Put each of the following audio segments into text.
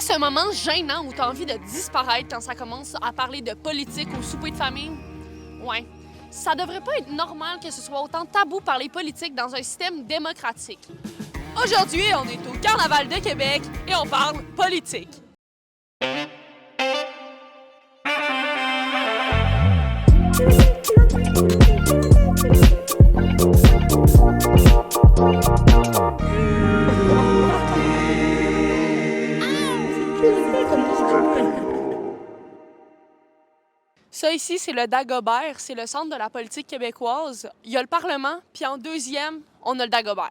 ce moment gênant où tu as envie de disparaître quand ça commence à parler de politique au souper de famille? Ouais. Ça devrait pas être normal que ce soit autant tabou parler politique dans un système démocratique. Aujourd'hui, on est au Carnaval de Québec et on parle politique. Ça ici, c'est le Dagobert, c'est le centre de la politique québécoise. Il y a le Parlement, puis en deuxième, on a le Dagobert.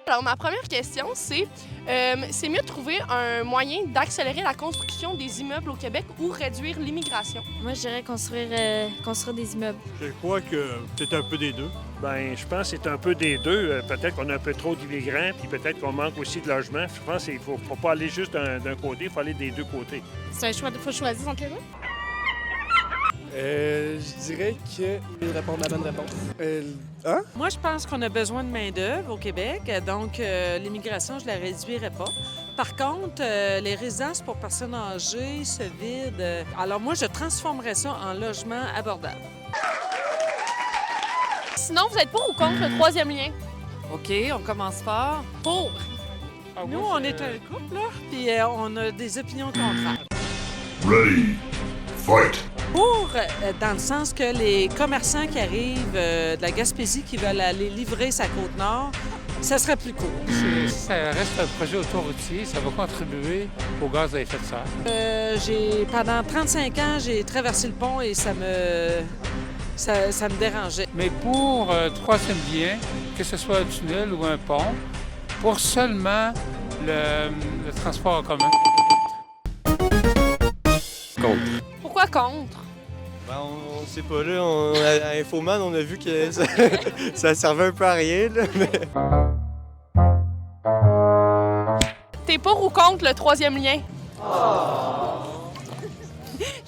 Alors, ma première question, c'est mieux de trouver un moyen d'accélérer la construction des immeubles au Québec ou réduire l'immigration? Moi, je dirais construire des immeubles. Je crois que c'est un peu des deux. Bien, je pense que c'est un peu des deux. Peut-être qu'on a un peu trop d'immigrants, puis peut-être qu'on manque aussi de logements. Je pense qu'il ne faut pas aller juste d'un côté, il faut aller des deux côtés. C'est un choix, il faut choisir entre les deux? Je dirais que... Il répond la bonne réponse. Moi, je pense qu'on a besoin de main-d'œuvre au Québec, donc l'immigration, je ne la réduirais pas. Par contre, les résidences pour personnes âgées se vident. Alors moi, je transformerais ça en logement abordable. Sinon, vous êtes pour ou contre le troisième lien? OK, on commence fort. Pour. Nous, on est un couple, là, puis on a des opinions contraires. Ready, fight! Pour, dans le sens que les commerçants qui arrivent de la Gaspésie qui veulent aller livrer sa Côte-Nord, ça serait plus court. Ça reste un projet autoroutier, ça va contribuer au gaz à effet de serre. Pendant 35 ans, j'ai traversé le pont et ça me dérangeait. Mais pour troisième lien, que ce soit un tunnel ou un pont, pour seulement le transport en commun. Contre. Pourquoi contre? Ben, on sait pas, là. À Infoman, on a vu que ça servait un peu à rien, là, mais... T'es pour ou contre le troisième lien?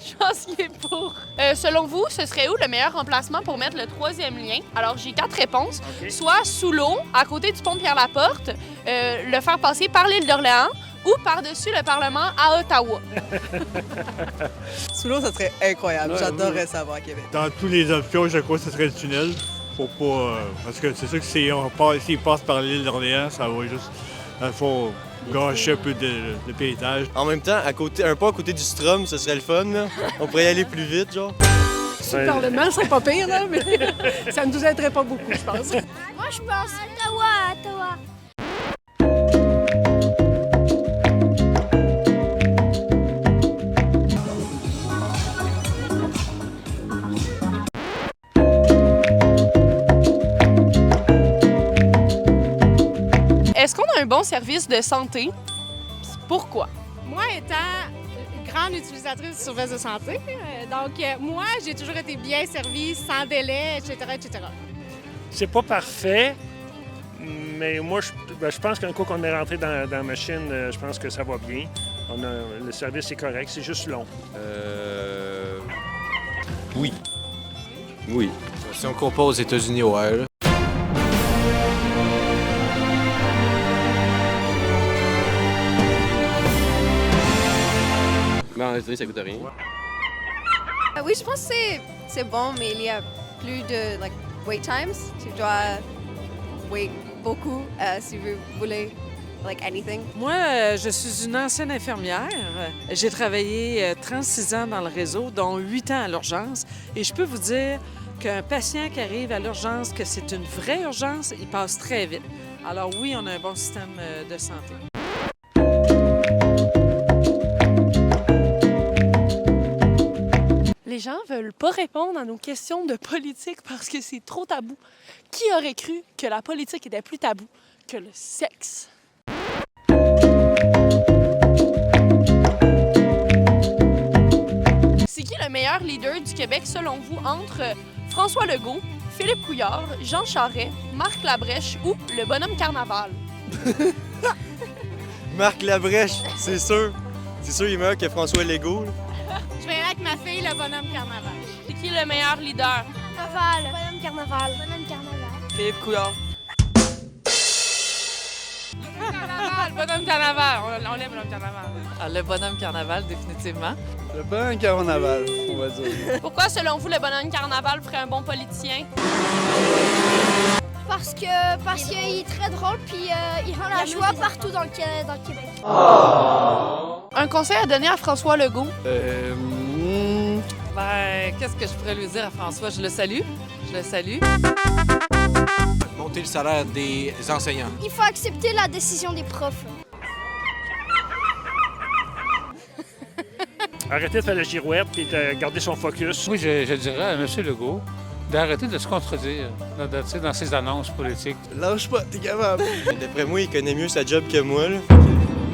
Je pense qu'il est pour. Selon vous, ce serait où le meilleur emplacement pour mettre le troisième lien? Alors, j'ai 4 réponses. OK. Soit sous l'eau, à côté du pont Pierre-Laporte, le faire passer par l'île d'Orléans ou par-dessus le Parlement à Ottawa. Sous l'eau, ça serait incroyable. Ouais, J'adorerais oui. ça voir à Québec. Dans toutes les options, je crois que ce serait le tunnel. Faut pas... parce que c'est sûr que s'il passe par l'île d'Orléans, ça va juste... Il faut gâcher un peu de paysage. En même temps, un pont à côté du Strom, ce serait le fun, là. On pourrait y aller plus vite, genre. Sur le Parlement, c'est pas pire, là, mais ça ne nous aiderait pas beaucoup, je pense. Moi, je pense Ottawa. Est-ce qu'on a un bon service de santé? Pourquoi? Moi, étant grande utilisatrice de services de santé, moi, j'ai toujours été bien servie, sans délai, etc., etc. C'est pas parfait, mais moi, je pense qu'un coup qu'on est rentré dans la machine, je pense que ça va bien. Le service est correct, c'est juste long. Oui. Oui. Si on compare aux États-Unis, ouais, là. Mais en États-Unis, ça coûte rien. Oui, je pense que c'est bon, mais il y a plus de wait times. Tu dois wait beaucoup si vous voulez anything. Moi, je suis une ancienne infirmière. J'ai travaillé 36 ans dans le réseau, dont 8 ans à l'urgence. Et je peux vous dire qu'un patient qui arrive à l'urgence, que c'est une vraie urgence, il passe très vite. Alors oui, on a un bon système de santé. Les gens veulent pas répondre à nos questions de politique parce que c'est trop tabou. Qui aurait cru que la politique était plus tabou que le sexe? C'est qui le meilleur leader du Québec selon vous entre François Legault, Philippe Couillard, Jean Charest, Marc Labrèche ou le bonhomme Carnaval? Marc Labrèche, c'est sûr. C'est sûr, il est meilleur que François Legault, là. Je vais aller avec ma fille, le bonhomme carnaval. C'est qui le meilleur leader? Carnaval. Bonhomme Carnaval. Philippe Couillard. Carnaval. le bonhomme carnaval. On aime le bonhomme carnaval. Ah, le bonhomme carnaval, définitivement. Le bon carnaval, on va dire. Pourquoi, selon vous, le bonhomme carnaval ferait un bon politicien? Parce qu'il est très drôle, puis il rend la joie partout dans le Québec. Un conseil à donner à François Legault? Ben, qu'est-ce que je pourrais lui dire à François? Je le salue. Je le salue. Monter le salaire des enseignants. Il faut accepter la décision des profs. Arrêter de faire la girouette et de garder son focus. Oui, je dirais à M. Legault d'arrêter de se contredire dans ses annonces politiques. Lâche pas, t'es capable. D'après moi, il connaît mieux sa job que moi. Là.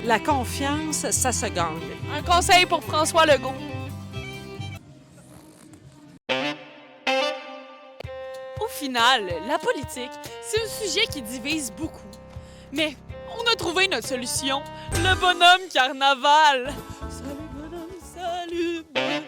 La confiance, ça se gagne. Un conseil pour François Legault? Au final, la politique, c'est un sujet qui divise beaucoup. Mais on a trouvé notre solution, le bonhomme carnaval. Salut bonhomme, salut bonhomme.